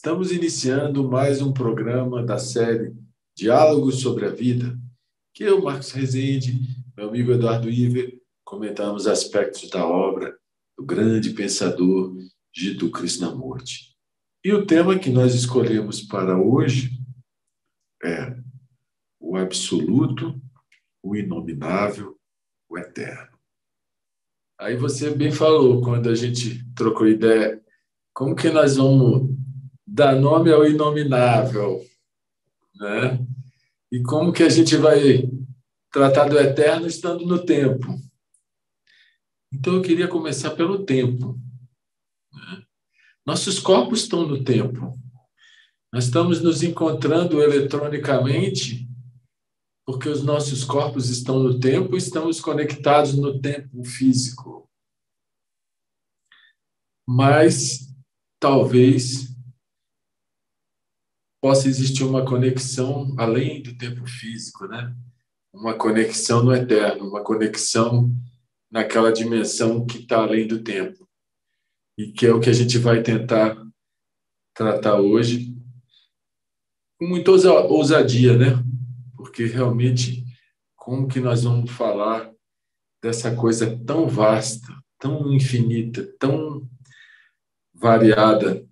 Estamos iniciando mais um programa da série Diálogos sobre a Vida, que eu, Marcos Rezende, meu amigo Eduardo Iver, comentamos aspectos da obra do grande pensador Jiddu Krishnamurti. E o tema que nós escolhemos para hoje é o absoluto, o inominável, o eterno. Aí você bem falou, quando a gente trocou ideia, como que nós vamos dar nome ao inominável, né? E como que a gente vai tratar do eterno estando no tempo? Então, eu queria começar pelo tempo, né? Nossos corpos estão no tempo. Nós estamos nos encontrando eletronicamente porque os nossos corpos estão no tempo e estamos conectados no tempo físico. Mas, talvez, possa existir uma conexão além do tempo físico, né? Uma conexão no eterno, uma conexão naquela dimensão que está além do tempo. E que é o que a gente vai tentar tratar hoje com muita ousadia, né? Porque realmente, como que nós vamos falar dessa coisa tão vasta, tão infinita, tão variada,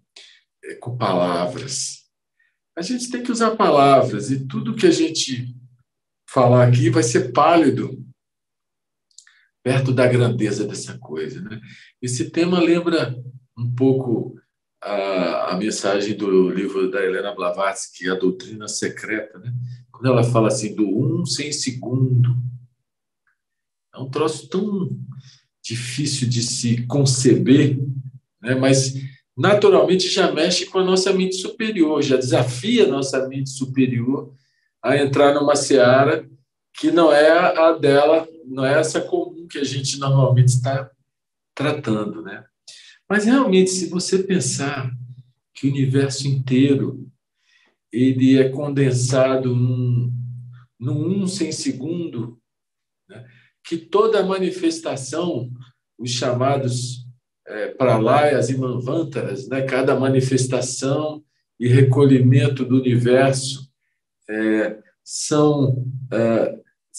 com palavras? A gente tem que usar palavras e tudo que a gente falar aqui vai ser pálido perto da grandeza dessa coisa, né? Esse tema lembra um pouco a mensagem do livro da Helena Blavatsky, A Doutrina Secreta, né? Quando ela fala assim, do um sem segundo. É um troço tão difícil de se conceber, né? Mas naturalmente já mexe com a nossa mente superior, já desafia a nossa mente superior a entrar numa seara que não é a dela, não é essa comum que a gente normalmente está tratando, né? Mas realmente, se você pensar que o universo inteiro ele é condensado num sem segundo, né? Que toda manifestação, os chamados pralayas e manvantaras, né? Cada manifestação e recolhimento do universo são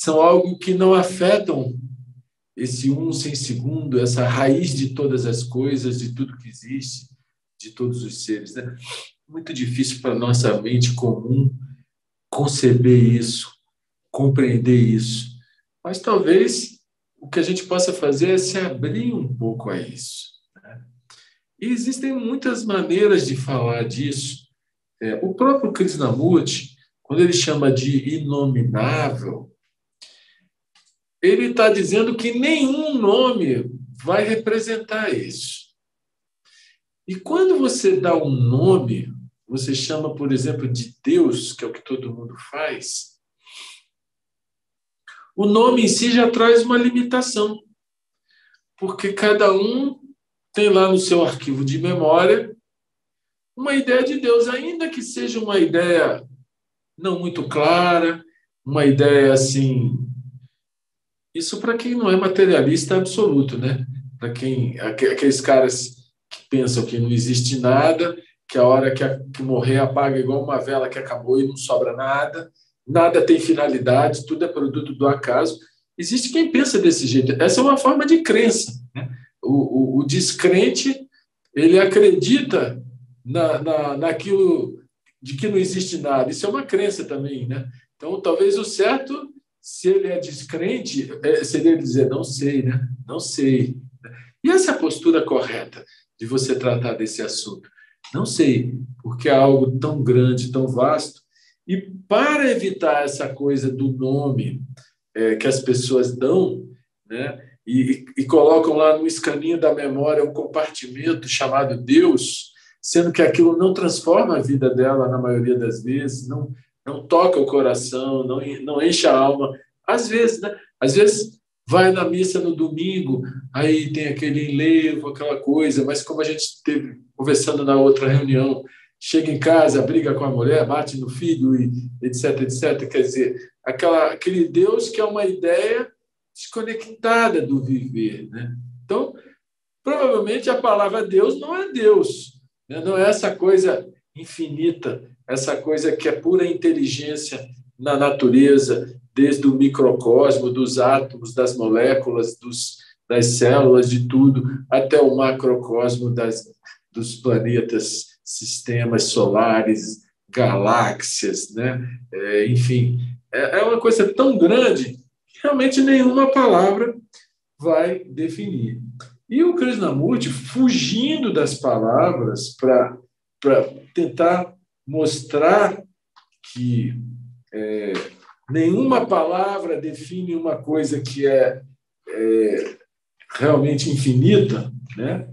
algo que não afetam esse um sem segundo, essa raiz de todas as coisas, de tudo que existe, de todos os seres, né? Muito difícil para a nossa mente comum conceber isso, compreender isso. Mas talvez o que a gente possa fazer é se abrir um pouco a isso, né? E existem muitas maneiras de falar disso. O próprio Krishnamurti, quando ele chama de inominável, ele está dizendo que nenhum nome vai representar isso. E quando você dá um nome, você chama, por exemplo, de Deus, que é o que todo mundo faz, o nome em si já traz uma limitação, porque cada um tem lá no seu arquivo de memória uma ideia de Deus, ainda que seja uma ideia não muito clara, uma ideia assim. Isso para quem não é materialista absoluto, né? Para quem aqueles caras que pensam que não existe nada, que a hora que morrer apaga igual uma vela que acabou e não sobra nada, nada tem finalidade, tudo é produto do acaso. Existe quem pensa desse jeito. Essa é uma forma de crença, né? O descrente, ele acredita naquilo de que não existe nada. Isso é uma crença também, né? Então, talvez o certo, se ele é descrente, seria ele dizer, não sei, né? Não sei. E essa é a postura correta de você tratar desse assunto? Não sei, porque é algo tão grande, tão vasto. E para evitar essa coisa do nome que as pessoas dão, né? E colocam lá no escaninho da memória um compartimento chamado Deus, sendo que aquilo não transforma a vida dela na maioria das vezes, não toca o coração, não enche a alma. Às vezes, né? Às vezes vai na missa no domingo, aí tem aquele enlevo, aquela coisa, mas como a gente esteve conversando na outra reunião, chega em casa, briga com a mulher, bate no filho, e etc, etc. Quer dizer, aquele Deus que é uma ideia desconectada do viver, né? Então, provavelmente a palavra Deus não é Deus, né? Não é essa coisa infinita, essa coisa que é pura inteligência na natureza, desde o microcosmo, dos átomos, das moléculas, das células, de tudo, até o macrocosmo dos planetas, sistemas solares, galáxias, né? Enfim, é uma coisa tão grande que realmente nenhuma palavra vai definir. E o Krishnamurti, fugindo das palavras para tentar mostrar que nenhuma palavra define uma coisa que é realmente infinita, né?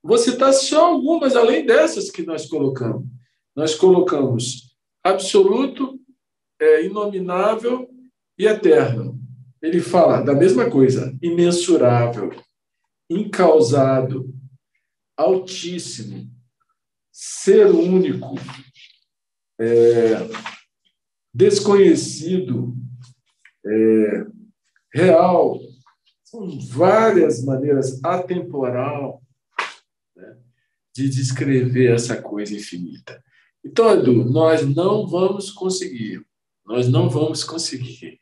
Vou citar só algumas, além dessas que nós colocamos. Nós colocamos absoluto, inominável e eterno. Ele fala da mesma coisa, imensurável, incausado, altíssimo, ser único, desconhecido, real. São várias maneiras, atemporal, né, de descrever essa coisa infinita. Então, Edu, nós não vamos conseguir. Nós não vamos conseguir.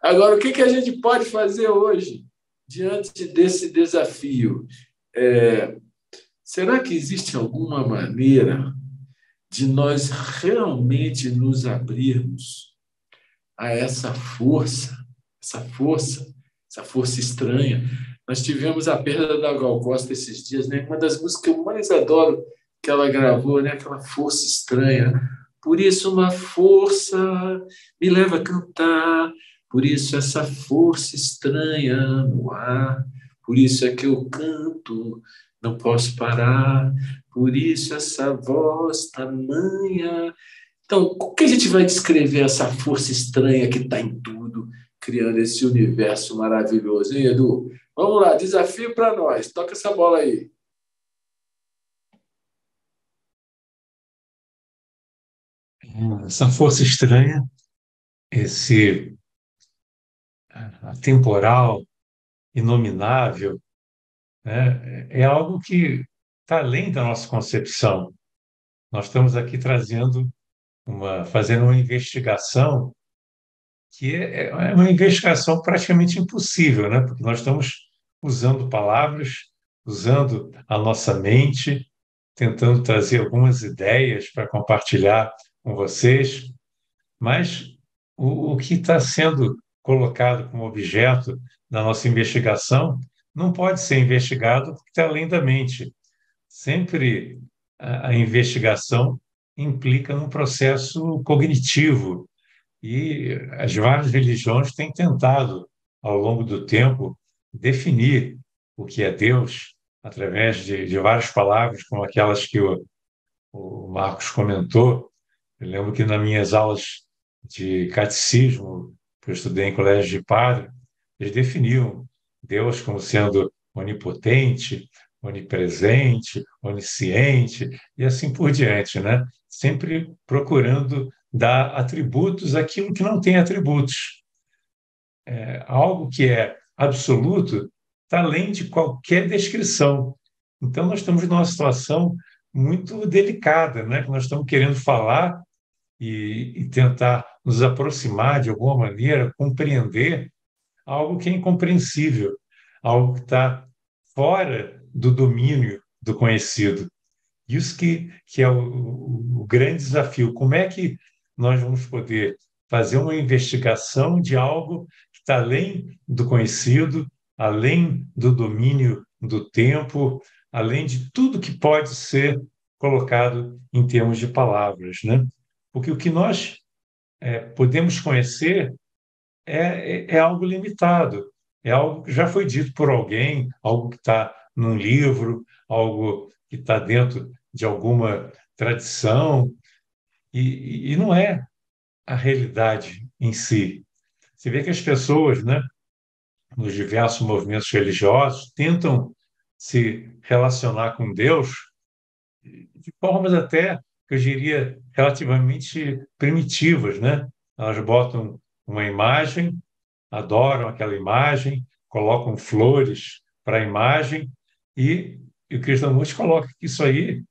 Agora, o que a gente pode fazer hoje diante desse desafio? Será que existe alguma maneira de nós realmente nos abrirmos a essa força estranha? Nós tivemos a perda da Gal Costa esses dias, né? Uma das músicas que eu mais adoro que ela gravou, né? Aquela força estranha. Por isso uma força me leva a cantar, por isso essa força estranha no ar, por isso é que eu canto, não posso parar, por isso essa voz tamanha. Então, como que a gente vai descrever essa força estranha que está em tudo, criando esse universo maravilhoso, hein, Edu? Vamos lá, desafio para nós. Toca essa bola aí. Essa força estranha, esse atemporal, inominável, né, é algo que está além da nossa concepção. Nós estamos aqui fazendo uma investigação que é uma investigação praticamente impossível, né? Porque nós estamos usando palavras, usando a nossa mente, tentando trazer algumas ideias para compartilhar com vocês, mas o que está sendo colocado como objeto da nossa investigação não pode ser investigado porque está além da mente. Sempre a investigação implica num processo cognitivo e as várias religiões têm tentado, ao longo do tempo, definir o que é Deus através de várias palavras, como aquelas que o Marcos comentou. Eu lembro que nas minhas aulas de catecismo, que eu estudei em colégio de padre, eles definiam Deus como sendo onipotente, onipresente, onisciente e assim por diante, né? Sempre procurando dar atributos àquilo que não tem atributos. Algo que é absoluto está além de qualquer descrição. Então, nós estamos numa situação muito delicada, né? Que nós estamos querendo falar e tentar nos aproximar de alguma maneira, compreender algo que é incompreensível, algo que está fora do domínio do conhecido. Isso que é o grande desafio. Como é que nós vamos poder fazer uma investigação de algo que está além do conhecido, além do domínio do tempo, além de tudo que pode ser colocado em termos de palavras, né? Porque o que nós podemos conhecer é algo limitado, é algo que já foi dito por alguém, algo que está num livro, algo que está dentro de alguma tradição, e não é a realidade em si. Você vê que as pessoas, né, nos diversos movimentos religiosos, tentam se relacionar com Deus de formas até, que eu diria, relativamente primitivas, né? Elas botam uma imagem, adoram aquela imagem, colocam flores para a imagem e o Krishnamurti coloca que isso aí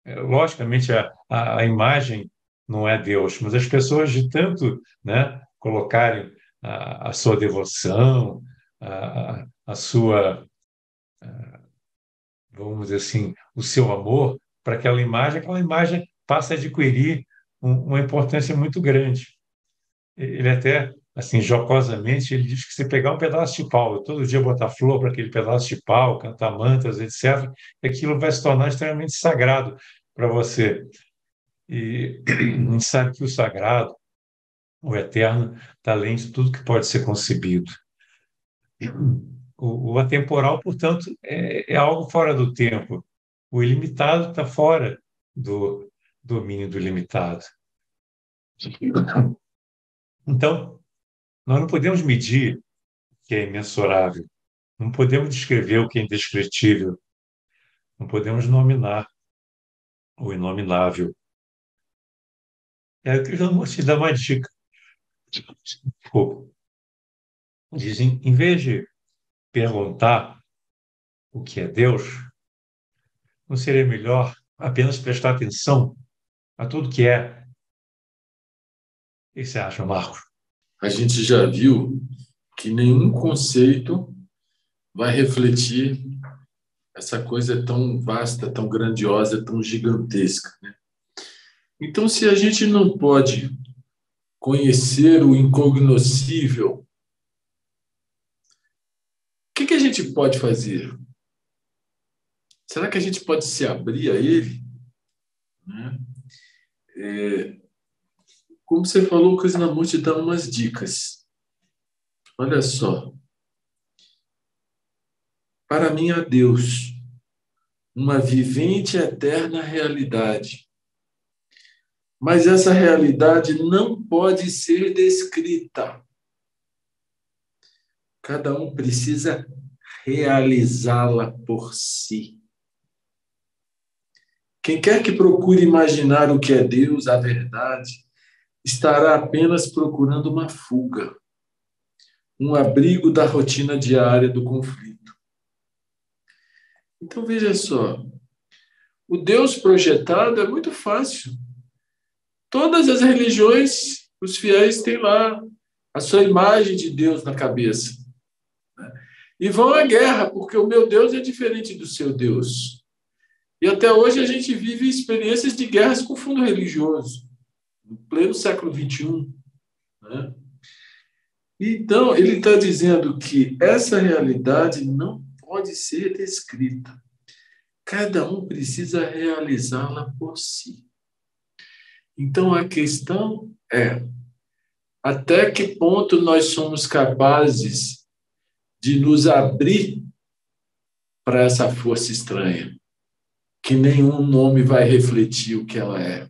logicamente, a imagem não é Deus, mas as pessoas de tanto, né, colocarem a sua devoção, a sua, vamos dizer assim, o seu amor para aquela imagem passa a adquirir uma importância muito grande. Ele até, assim, jocosamente, ele diz que se pegar um pedaço de pau, todo dia botar flor para aquele pedaço de pau, cantar mantras, etc., aquilo vai se tornar extremamente sagrado para você. E a gente sabe que o sagrado, o eterno, está além de tudo que pode ser concebido. O atemporal, portanto, é algo fora do tempo. O ilimitado está fora do domínio do limitado. Então, nós não podemos medir o que é imensurável, não podemos descrever o que é indescritível, não podemos nominar o inominável. Eu queria te dar uma dica. Pô, dizem, em vez de perguntar o que é Deus, não seria melhor apenas prestar atenção a tudo que é? O que você acha, Marcos? A gente já viu que nenhum conceito vai refletir essa coisa tão vasta, tão grandiosa, tão gigantesca, né? Então, se a gente não pode conhecer o incognoscível, o que a gente pode fazer? Será que a gente pode se abrir a ele? Né? Como você falou, o Krishnamurti dá umas dicas. Olha só. Para mim, há Deus, uma vivente e eterna realidade. Mas essa realidade não pode ser descrita. Cada um precisa realizá-la por si. Quem quer que procure imaginar o que é Deus, a verdade, estará apenas procurando uma fuga, um abrigo da rotina diária do conflito. Então veja só, o Deus projetado é muito fácil. Todas as religiões, os fiéis têm lá a sua imagem de Deus na cabeça. E vão à guerra, porque o meu Deus é diferente do seu Deus. E até hoje a gente vive experiências de guerras com fundo religioso, no pleno século XXI. Né? Então, ele está dizendo que essa realidade não pode ser descrita. Cada um precisa realizá-la por si. Então, a questão é até que ponto nós somos capazes de nos abrir para essa força estranha, que nenhum nome vai refletir o que ela é,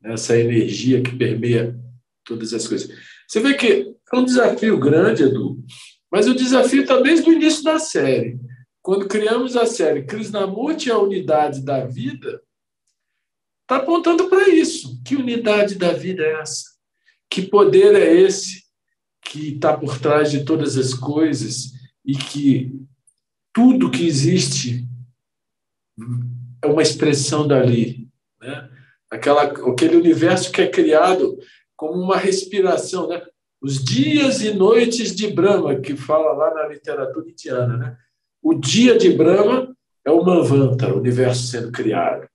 essa energia que permeia todas as coisas. Você vê que é um desafio grande, Edu, mas o desafio está desde o início da série. Quando criamos a série Krishnamurti, a unidade da vida, está apontando para isso. Que unidade da vida é essa? Que poder é esse que está por trás de todas as coisas e que tudo que existe é uma expressão dali, né? Aquele universo que é criado como uma respiração, né? Os dias e noites de Brahma, que fala lá na literatura indiana, né? O dia de Brahma é o Manvantara, o universo sendo criado.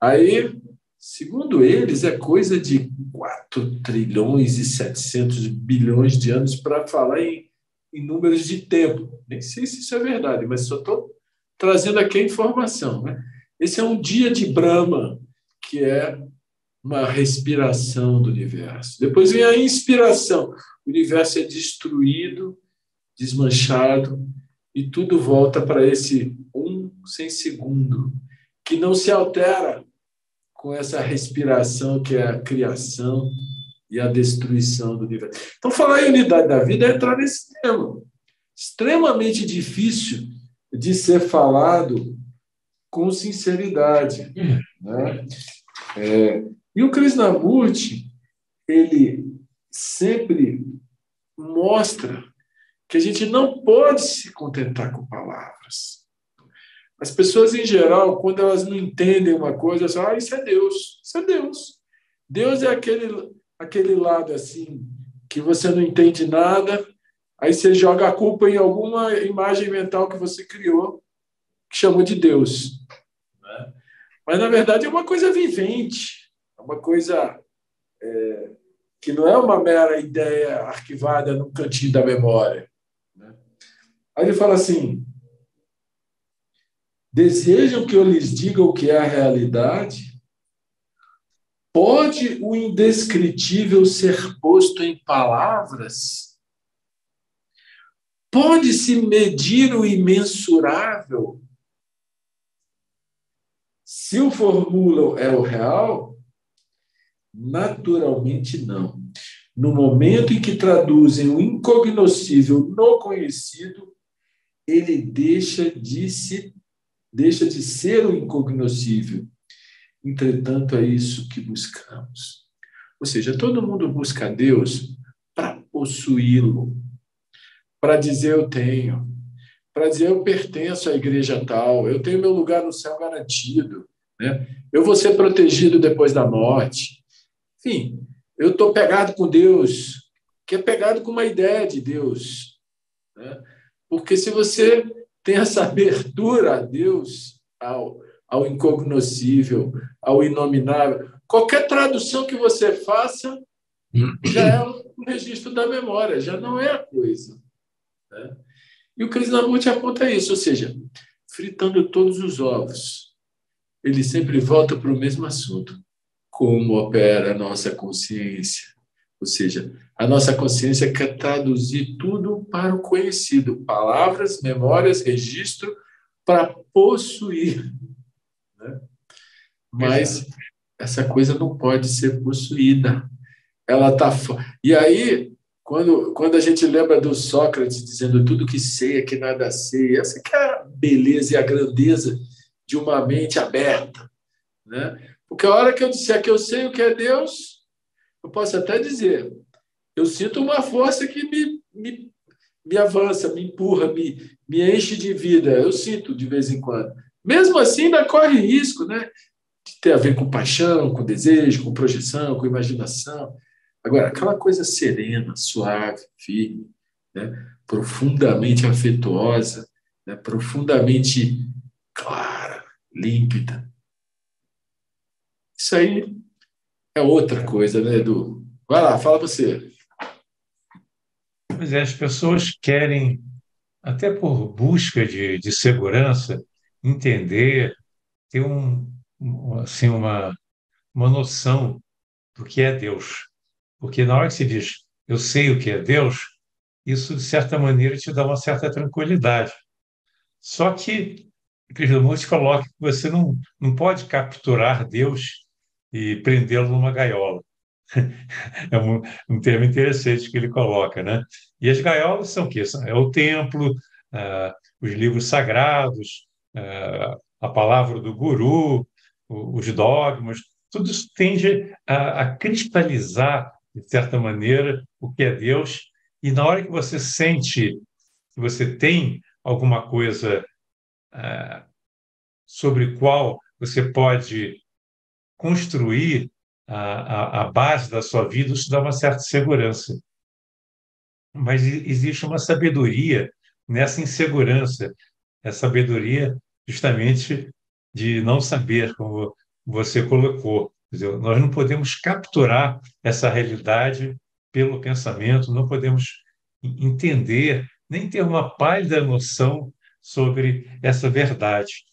Aí, segundo eles, é coisa de 4 trilhões e 700 bilhões de anos para falar em números de tempo. Nem sei se isso é verdade, mas só estou trazendo aqui a informação. Né? Esse é um dia de Brahma, que é uma respiração do universo. Depois vem a inspiração. O universo é destruído, desmanchado, e tudo volta para esse sem segundo, que não se altera com essa respiração que é a criação e a destruição do universo. Então, falar em unidade da vida é entrar nesse tema. Extremamente difícil de ser falado com sinceridade. Né? E o Krishnamurti, ele sempre mostra que a gente não pode se contentar com palavras. As pessoas, em geral, quando elas não entendem uma coisa, elas falam, isso é Deus. Isso é Deus. Deus é aquele lado assim, que você não entende nada, aí você joga a culpa em alguma imagem mental que você criou, que chamou de Deus. Né? Mas, na verdade, é uma coisa vivente, é uma coisa que não é uma mera ideia arquivada no cantinho da memória. Né? Aí ele fala assim, desejam que eu lhes diga o que é a realidade? Pode o indescritível ser posto em palavras? Pode-se medir o imensurável? Se o formulam é o real? Naturalmente não. No momento em que traduzem o incognoscível no conhecido, ele deixa de ser o incognoscível. Entretanto, é isso que buscamos. Ou seja, todo mundo busca Deus para possuí-lo, para dizer eu tenho, para dizer eu pertenço à igreja tal, eu tenho meu lugar no céu garantido, né? Eu vou ser protegido depois da morte. Enfim, eu estou pegado com Deus, que é pegado com uma ideia de Deus. Né? Porque se você tem essa abertura a Deus, ao incognoscível, ao inominável, qualquer tradução que você faça já é um registro da memória, já não é a coisa. Né? E o Krishnamurti aponta isso, ou seja, fritando todos os ovos, ele sempre volta para o mesmo assunto. Como opera a nossa consciência? Ou seja, a nossa consciência quer traduzir tudo para o conhecido, palavras, memórias, registro, para possuir. Né? Mas essa coisa não pode ser possuída. Ela tá E aí, quando a gente lembra do Sócrates dizendo tudo que sei é que nada sei, essa que é a beleza e a grandeza de uma mente aberta, né? Porque a hora que eu disser que eu sei o que é Deus, eu posso até dizer, eu sinto uma força que me avança, me empurra, me enche de vida, eu sinto de vez em quando. Mesmo assim, ainda corre risco, né? De ter a ver com paixão, com desejo, com projeção, com imaginação. Agora, aquela coisa serena, suave, firme, né? Profundamente afetuosa, né? Profundamente clara, límpida. Isso aí é outra coisa, né, Edu? Vai lá, fala você. Pois é, as pessoas querem, até por busca de segurança, entender, ter assim, uma noção do que é Deus. Porque na hora que se diz eu sei o que é Deus, isso, de certa maneira, te dá uma certa tranquilidade. Só que Krishnamurti coloca que você não pode capturar Deus e prendê-lo numa gaiola. É um termo interessante que ele coloca, né? E as gaiolas são o quê? É o templo, os livros sagrados, a palavra do guru, os dogmas, tudo isso tende a cristalizar, de certa maneira, o que é Deus. E na hora que você sente que você tem alguma coisa sobre qual você pode construir a base da sua vida, isso dá uma certa segurança. Mas existe uma sabedoria nessa insegurança, é a sabedoria justamente de não saber, como você colocou. Quer dizer, nós não podemos capturar essa realidade pelo pensamento, não podemos entender, nem ter uma pálida noção sobre essa verdade.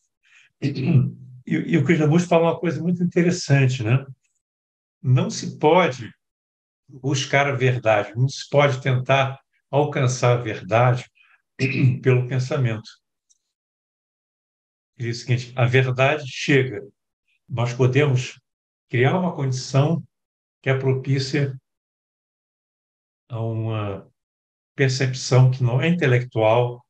E o Krishnamurti fala uma coisa muito interessante, né? Não se pode buscar a verdade, não se pode tentar alcançar a verdade pelo pensamento. Ele diz o seguinte: a verdade chega. Nós podemos criar uma condição que é propícia a uma percepção que não é intelectual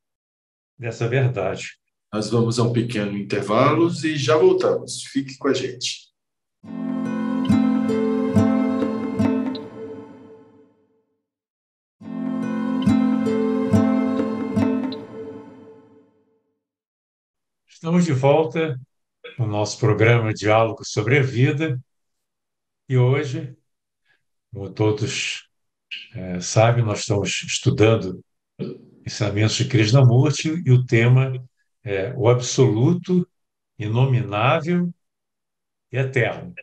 dessa verdade. Nós vamos a um pequeno intervalo e já voltamos. Fique com a gente. Estamos de volta no nosso programa Diálogo sobre a Vida e hoje, como todos sabem, nós estamos estudando ensinamentos de Krishnamurti e o tema é o absoluto, inominável e eterno.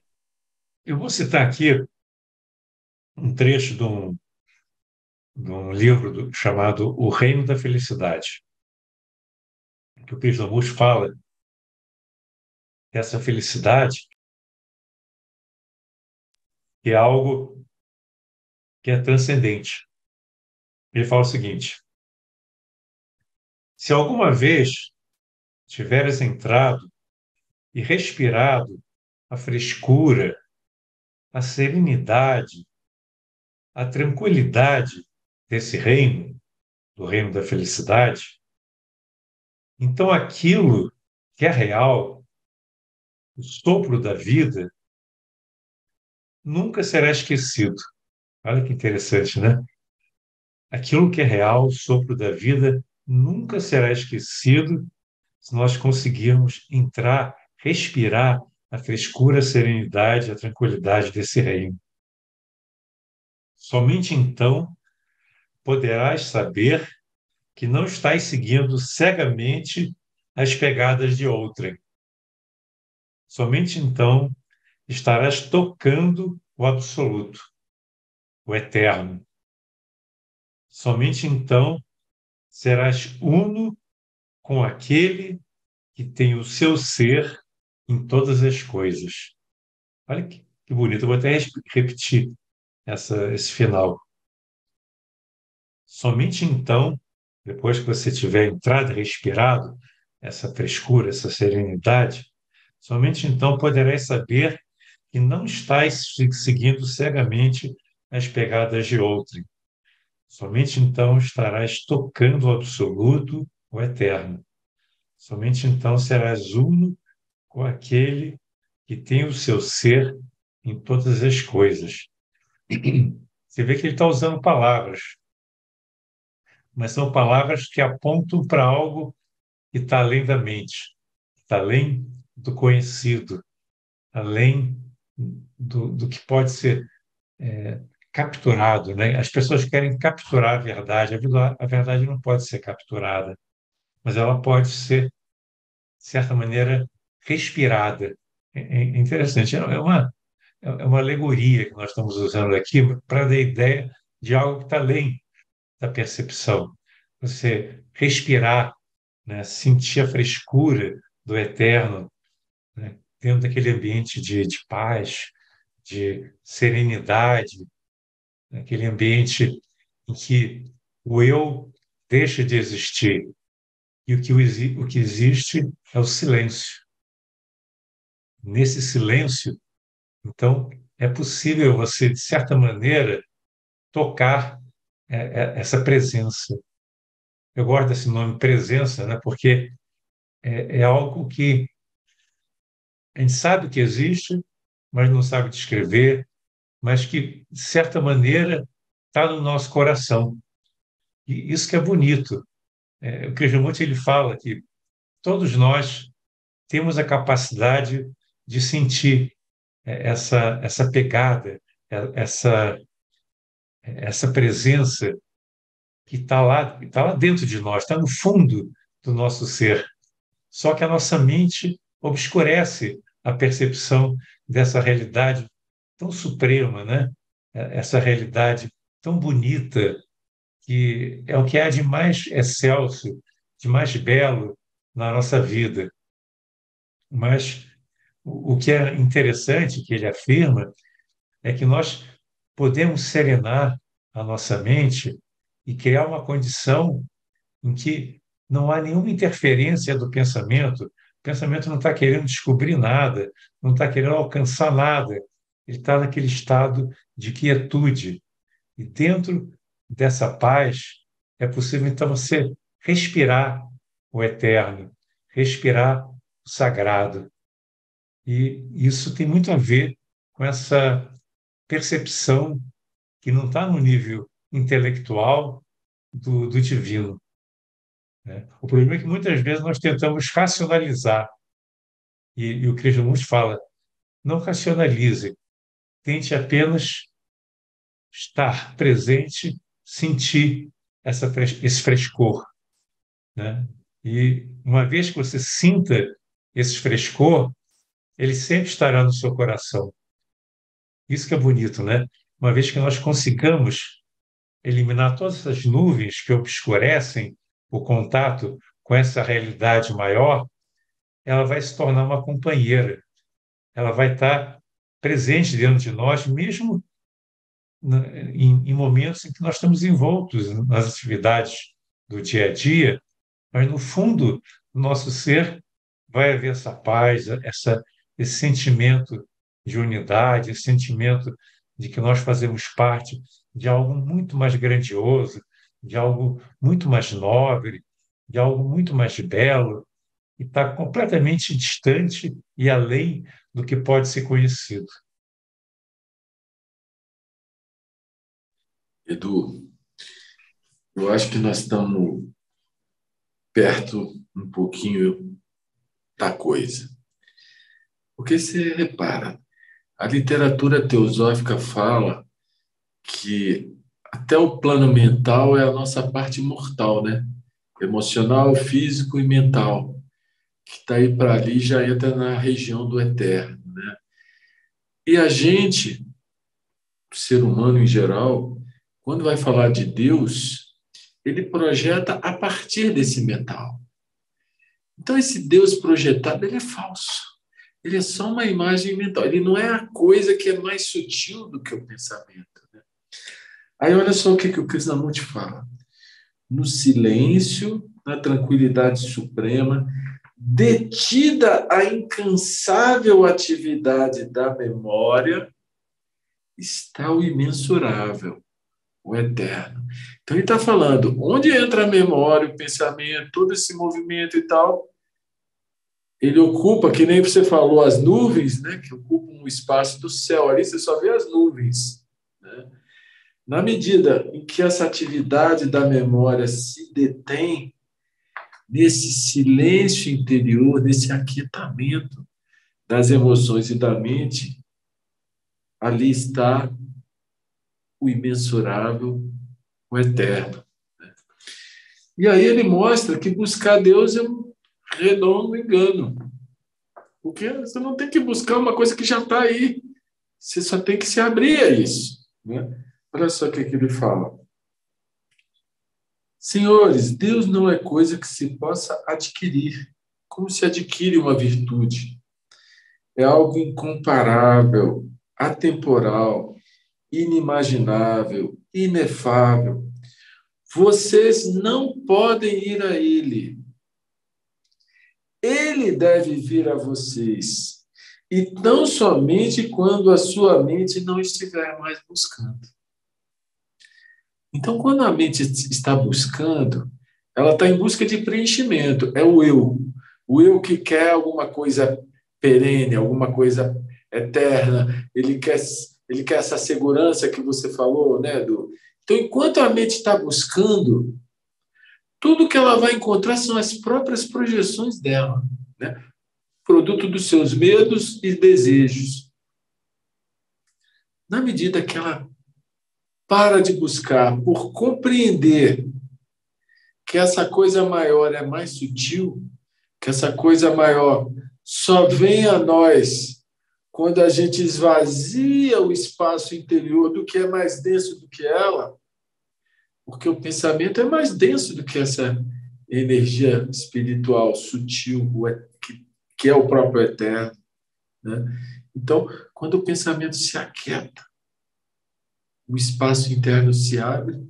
Eu vou citar aqui um trecho de um livro chamado O Reino da Felicidade, que o Krishnamurti fala que essa felicidade é algo que é transcendente. Ele fala o seguinte: se alguma vez tiveres entrado e respirado a frescura, a serenidade, a tranquilidade desse reino, do reino da felicidade, então aquilo que é real, o sopro da vida, nunca será esquecido. Olha que interessante, né? Aquilo que é real, o sopro da vida, nunca será esquecido se nós conseguirmos entrar, respirar a frescura, a serenidade, a tranquilidade desse reino. Somente então poderás saber que não estás seguindo cegamente as pegadas de outrem. Somente então estarás tocando o absoluto, o eterno. Somente então serás uno com aquele que tem o seu ser em todas as coisas. Olha que bonito, eu vou até repetir esse final. Somente então, depois que você tiver entrado e respirado essa frescura, essa serenidade, somente então poderás saber que não estás seguindo cegamente as pegadas de outrem. Somente então estarás tocando o absoluto, o eterno. Somente então serás uno com aquele que tem o seu ser em todas as coisas. Você vê que ele está usando palavras, mas são palavras que apontam para algo que está além da mente, está além do conhecido, além do que pode ser capturado, né? As pessoas querem capturar a verdade. A verdade não pode ser capturada, mas ela pode ser, de certa maneira, respirada. É interessante. É uma alegoria que nós estamos usando aqui para dar a ideia de algo que está além da percepção. Você respirar, né? Sentir a frescura do eterno, né? Dentro daquele ambiente de paz, de serenidade, aquele ambiente em que o eu deixa de existir e o que existe é o silêncio. Nesse silêncio, então, é possível você, de certa maneira, tocar essa presença. Eu gosto desse nome presença, né? Porque é algo que a gente sabe que existe, mas não sabe descrever, mas que, de certa maneira, está no nosso coração. E isso que é bonito. O Krishnamurti ele fala que todos nós temos a capacidade de sentir essa pegada, essa, essa presença que está lá dentro de nós, está no fundo do nosso ser. Só que a nossa mente obscurece a percepção dessa realidade tão suprema, né? Essa realidade tão bonita, que é o que há de mais excelso, de mais belo na nossa vida. Mas o que é interessante que ele afirma é que nós podemos serenar a nossa mente e criar uma condição em que não há nenhuma interferência do pensamento. O pensamento não está querendo descobrir nada, não está querendo alcançar nada. Ele está naquele estado de quietude. E dentro dessa paz é possível, então, você respirar o eterno, respirar o sagrado. E isso tem muito a ver com essa percepção que não está no nível intelectual do divino, né? O problema é que muitas vezes nós tentamos racionalizar, e o Krishnamurti fala, não racionalize, tente apenas estar presente, sentir esse frescor, né? E uma vez que você sinta esse frescor, ele sempre estará no seu coração. Isso que é bonito, né? Uma vez que nós consigamos eliminar todas essas nuvens que obscurecem o contato com essa realidade maior, ela vai se tornar uma companheira. Ela vai estar presente dentro de nós, mesmo em momentos em que nós estamos envoltos nas atividades do dia a dia, mas no fundo do nosso ser vai haver essa paz, esse sentimento de unidade, esse sentimento de que nós fazemos parte de algo muito mais grandioso, de algo muito mais nobre, de algo muito mais belo, e está completamente distante e além do que pode ser conhecido. Edu, eu acho que nós estamos perto um pouquinho da coisa. Porque você repara, a literatura teosófica fala que até o plano mental é a nossa parte mortal, né? Emocional, físico e mental, que está aí para ali já entra na região do eterno, né? E a gente, o ser humano em geral, quando vai falar de Deus, ele projeta a partir desse mental. Então, esse Deus projetado, ele é falso. Ele é só uma imagem mental. Ele não é a coisa que é mais sutil do que o pensamento, né? Aí, olha só o que o Krishnamurti fala. No silêncio, na tranquilidade suprema, detida a incansável atividade da memória, está o imensurável, o eterno. Então, ele está falando, onde entra a memória, o pensamento, todo esse movimento e tal, ele ocupa, que nem você falou, as nuvens, né, que ocupam o espaço do céu. Ali você só vê as nuvens, né? Na medida em que essa atividade da memória se detém nesse silêncio interior, nesse aquietamento das emoções e da mente, ali está o imensurável, o eterno. E aí ele mostra que buscar Deus é um redondo engano. Porque você não tem que buscar uma coisa que já está aí. Você só tem que se abrir a isso, né? Olha só o que ele fala. Senhores, Deus não é coisa que se possa adquirir. Como se adquire uma virtude? É algo incomparável, atemporal, inimaginável, inefável. Vocês não podem ir a ele. Ele deve vir a vocês. E tão somente quando a sua mente não estiver mais buscando. Então, quando a mente está buscando, ela está em busca de preenchimento. É o eu. O eu que quer alguma coisa perene, alguma coisa eterna. Ele quer essa segurança que você falou, né, Edu? Então, enquanto a mente está buscando, tudo que ela vai encontrar são as próprias projeções dela, né? Produto dos seus medos e desejos. Na medida que ela para de buscar por compreender que essa coisa maior é mais sutil, que essa coisa maior só vem a nós quando a gente esvazia o espaço interior do que é mais denso do que ela, porque o pensamento é mais denso do que essa energia espiritual sutil, que é o próprio eterno, né? Então, quando o pensamento se aquieta, o espaço interno se abre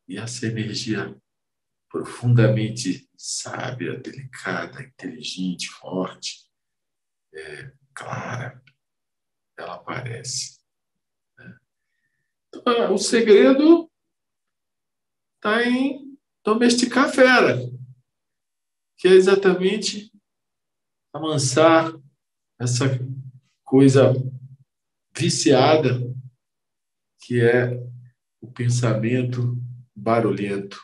e essa energia profundamente sábia, delicada, inteligente, forte, clara, ela aparece. Então, o segredo está em domesticar a fera, que é exatamente amansar essa coisa viciada que é o pensamento barulhento,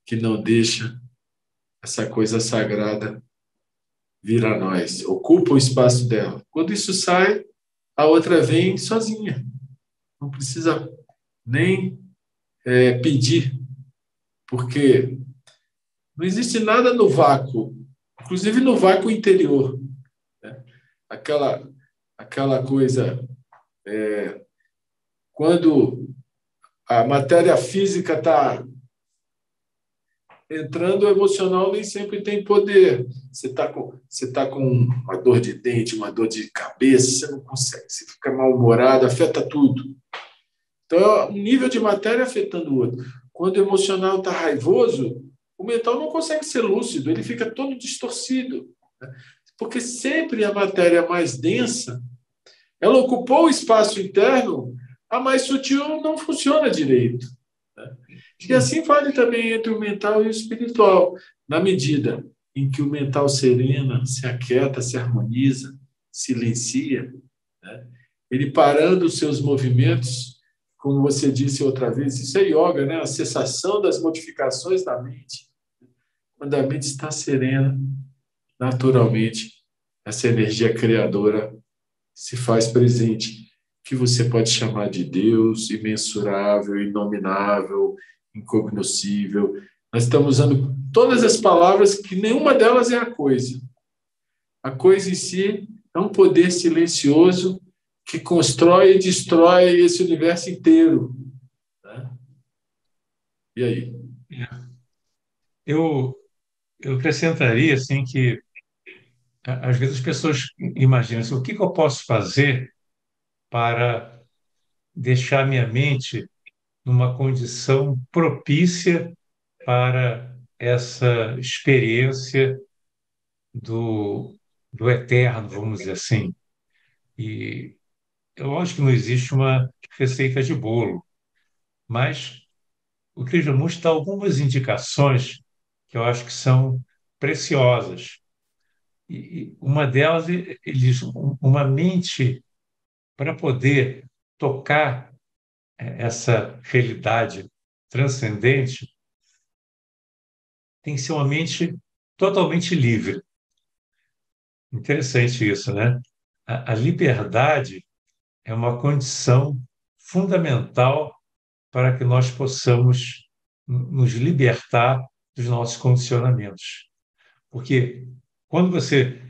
que não deixa essa coisa sagrada vir a nós, ocupa o espaço dela. Quando isso sai, a outra vem sozinha. Não precisa nem pedir, porque não existe nada no vácuo, inclusive no vácuo interior, né? Aquela coisa, quando a matéria física está entrando, o emocional nem sempre tem poder. Você tá com uma dor de dente, uma dor de cabeça, você não consegue, você fica mal-humorado, afeta tudo. Então, é um nível de matéria afetando o outro. Quando o emocional está raivoso, o mental não consegue ser lúcido, ele fica todo distorcido, né? Porque sempre a matéria mais densa, ela ocupou o espaço interno, a mais sutil não funciona direito, né? E assim vale também entre o mental e o espiritual, na medida em que o mental serena, se aquieta, se harmoniza, silencia, né? Ele parando os seus movimentos, como você disse outra vez, isso é yoga, né? A cessação das modificações da mente. Quando a mente está serena, naturalmente, essa energia criadora se faz presente, que você pode chamar de Deus, imensurável, inominável, incognoscível. Nós estamos usando todas as palavras que nenhuma delas é a coisa. A coisa em si é um poder silencioso que constrói e destrói esse universo inteiro, né? E aí? Eu, eu acrescentaria assim que às vezes as pessoas imaginam assim, o que eu posso fazer para deixar minha mente numa condição propícia para essa experiência do, do eterno, vamos dizer assim. E é lógico que não existe uma receita de bolo, mas o Krishnamurti dá algumas indicações que eu acho que são preciosas. E uma delas, ele diz, uma mente para poder tocar essa realidade transcendente tem que ser uma mente totalmente livre. Interessante isso, né? A liberdade é uma condição fundamental para que nós possamos nos libertar dos nossos condicionamentos. Porque quando você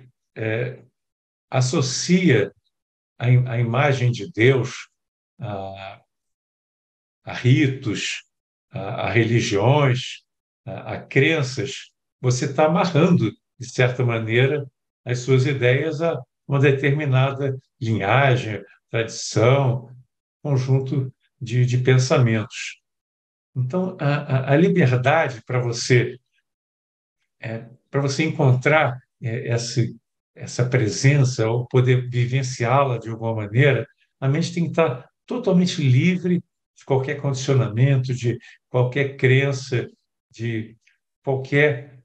associa a imagem de Deus a, a ritos, a religiões, a crenças, você está amarrando, de certa maneira, as suas ideias a uma determinada linhagem, tradição, conjunto de pensamentos. Então, a liberdade para você encontrar essa presença ou poder vivenciá-la de alguma maneira, a mente tem que estar totalmente livre de qualquer condicionamento, de qualquer crença, de qualquer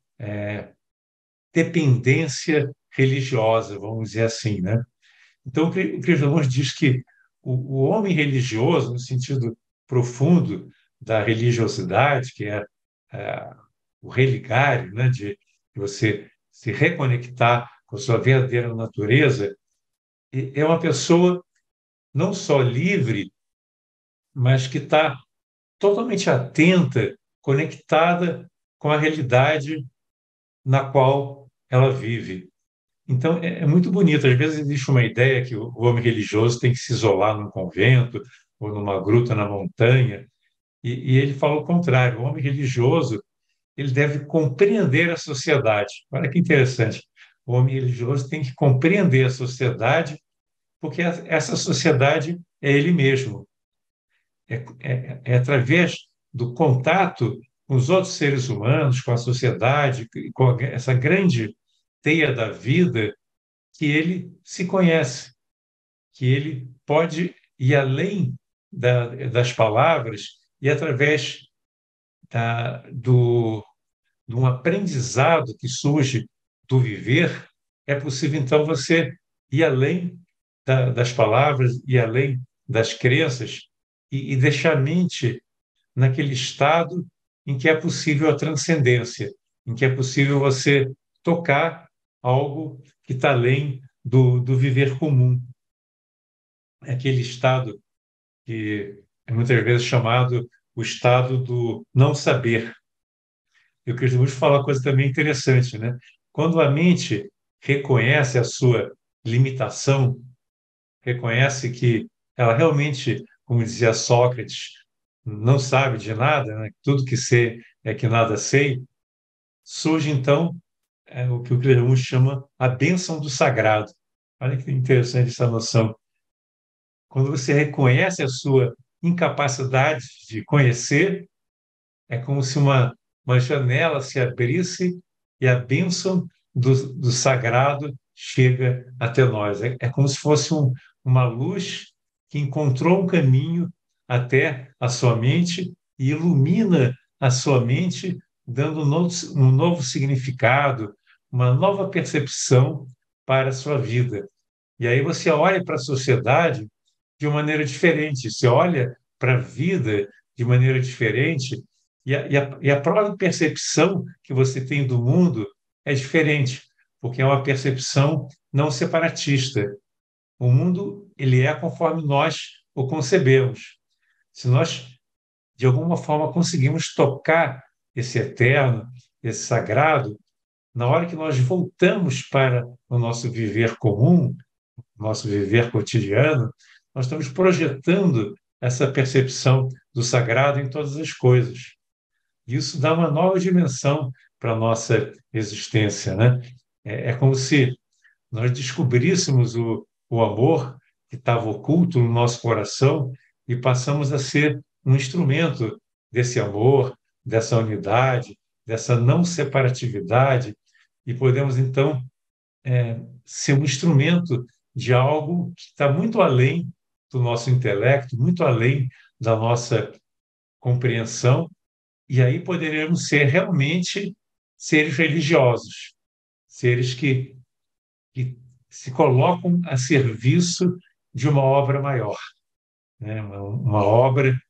dependência religiosa, vamos dizer assim, né? Então, o Krishnamurti diz que o homem religioso, no sentido profundo da religiosidade, que é o religar, né, de você se reconectar com a sua verdadeira natureza, é uma pessoa não só livre, mas que está totalmente atenta, conectada com a realidade na qual ela vive. Então, é muito bonito. Às vezes existe uma ideia que o homem religioso tem que se isolar num convento ou numa gruta na montanha, e ele fala o contrário. O homem religioso ele deve compreender a sociedade. Olha que interessante. O homem religioso tem que compreender a sociedade, porque essa sociedade é ele mesmo. É através do contato com os outros seres humanos, com a sociedade, com essa grande teia da vida, que ele se conhece, que ele pode ir além das palavras e através de um aprendizado que surge do viver, é possível, então, você ir além das palavras, ir além das crenças e deixar a mente naquele estado em que é possível a transcendência, em que é possível você tocar algo que está além do viver comum. É aquele estado que é muitas vezes chamado o estado do não saber. E o Krishnamurti fala uma coisa também interessante, né? Quando a mente reconhece a sua limitação, reconhece que ela realmente, como dizia Sócrates, não sabe de nada, né? Tudo que sei é que nada sei, surge então o que o Krishnamurti chama a bênção do sagrado. Olha que interessante essa noção. Quando você reconhece a sua incapacidade de conhecer, é como se uma janela se abrisse e a bênção do sagrado chega até nós. É como se fosse uma luz que encontrou um caminho até a sua mente e ilumina a sua mente, dando um novo significado, uma nova percepção para a sua vida. E aí você olha para a sociedade de uma maneira diferente, você olha para a vida de maneira diferente e a própria percepção que você tem do mundo é diferente, porque é uma percepção não separatista. O mundo ele é conforme nós o concebemos. Se nós, de alguma forma, conseguimos tocar esse eterno, esse sagrado, na hora que nós voltamos para o nosso viver comum, nosso viver cotidiano, nós estamos projetando essa percepção do sagrado em todas as coisas. Isso dá uma nova dimensão para a nossa existência, né? É como se nós descobríssemos o amor que estava oculto no nosso coração e passamos a ser um instrumento desse amor, dessa unidade, dessa não separatividade, e podemos, então, ser um instrumento de algo que está muito além do nosso intelecto, muito além da nossa compreensão, e aí poderemos ser realmente seres religiosos, seres que se colocam a serviço de uma obra maior, né? Uma obra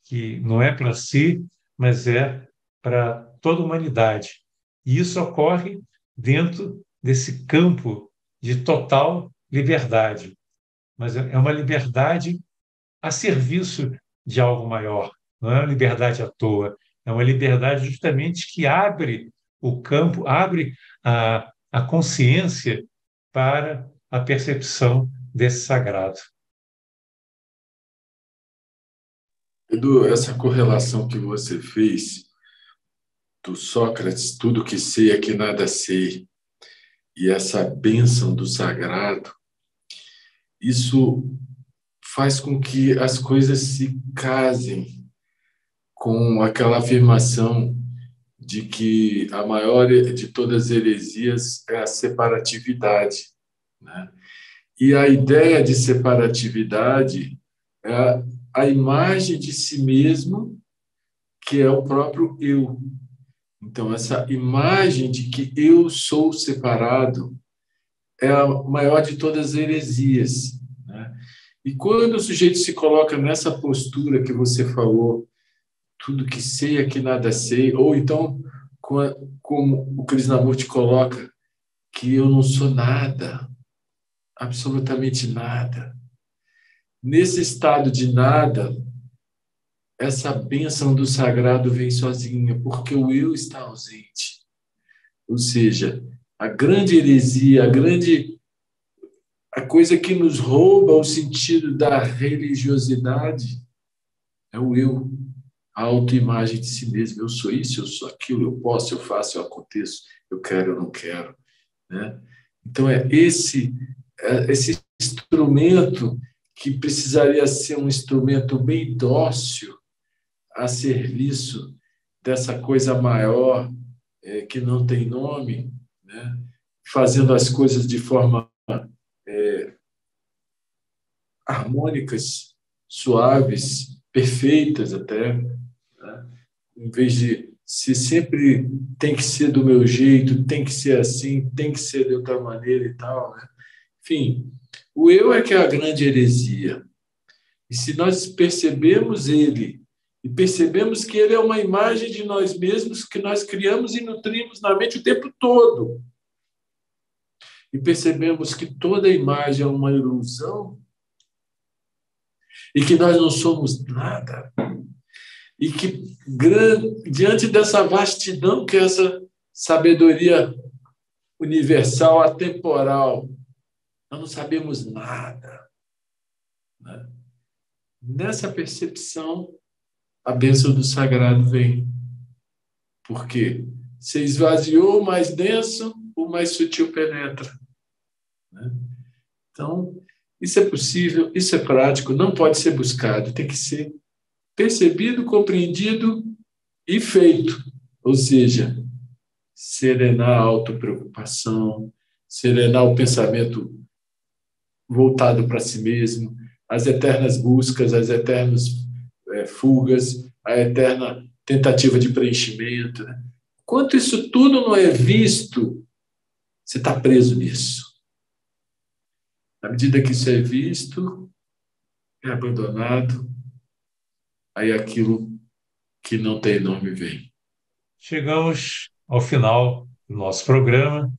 que não é para si, mas é para toda a humanidade. E isso ocorre dentro desse campo de total liberdade, mas é uma liberdade a serviço de algo maior, não é uma liberdade à toa, é uma liberdade justamente que abre o campo, abre a consciência para a percepção desse sagrado. Edu, essa correlação que você fez do Sócrates, tudo que sei é que nada sei, e essa bênção do sagrado, isso faz com que as coisas se casem com aquela afirmação de que a maior de todas as heresias é a separatividade, né? E a ideia de separatividade é a imagem de si mesmo, que é o próprio eu. Então, essa imagem de que eu sou separado é a maior de todas as heresias, né? E quando o sujeito se coloca nessa postura que você falou, tudo que sei é que nada sei, ou então, como o Krishnamurti coloca, que eu não sou nada, absolutamente nada. Nesse estado de nada, essa bênção do sagrado vem sozinha, porque o eu está ausente. Ou seja, a grande heresia, a coisa que nos rouba o sentido da religiosidade é o eu, a autoimagem de si mesmo. Eu sou isso, eu sou aquilo, eu posso, eu faço, eu aconteço, eu quero, eu não quero, né? Então, esse instrumento que precisaria ser um instrumento bem dócil a serviço dessa coisa maior que não tem nome, né? Fazendo as coisas de forma harmônicas, suaves, perfeitas até, né? Em vez de se sempre tem que ser do meu jeito, tem que ser assim, tem que ser de outra maneira e tal, né? Enfim, o eu é que é a grande heresia. E se nós percebemos ele E percebemos que ele é uma imagem de nós mesmos que nós criamos e nutrimos na mente o tempo todo. E percebemos que toda imagem é uma ilusão e que nós não somos nada. E que, diante dessa vastidão que é essa sabedoria universal, atemporal, nós não sabemos nada. Né? Nessa percepção, a bênção do sagrado vem. Porque se esvaziou o mais denso, o mais sutil penetra. Né? Então, isso é possível, isso é prático, não pode ser buscado, tem que ser percebido, compreendido e feito. Ou seja, serenar a autopreocupação, serenar o pensamento voltado para si mesmo, as eternas buscas, as eternas fugas, a eterna tentativa de preenchimento. Né? Enquanto isso tudo não é visto, você está preso nisso. À medida que isso é visto, é abandonado, aí aquilo que não tem nome vem. Chegamos ao final do nosso programa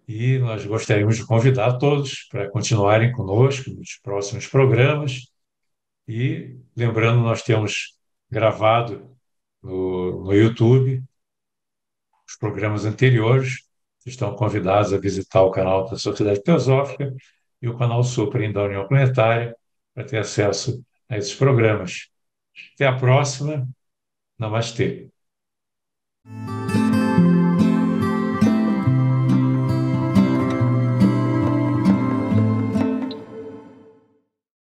e nós gostaríamos de convidar todos para continuarem conosco nos próximos programas. E, lembrando, nós temos gravado no YouTube os programas anteriores. Estão convidados a visitar o canal da Sociedade Teosófica e o canal Supreme da União Planetária para ter acesso a esses programas. Até a próxima. Namastê.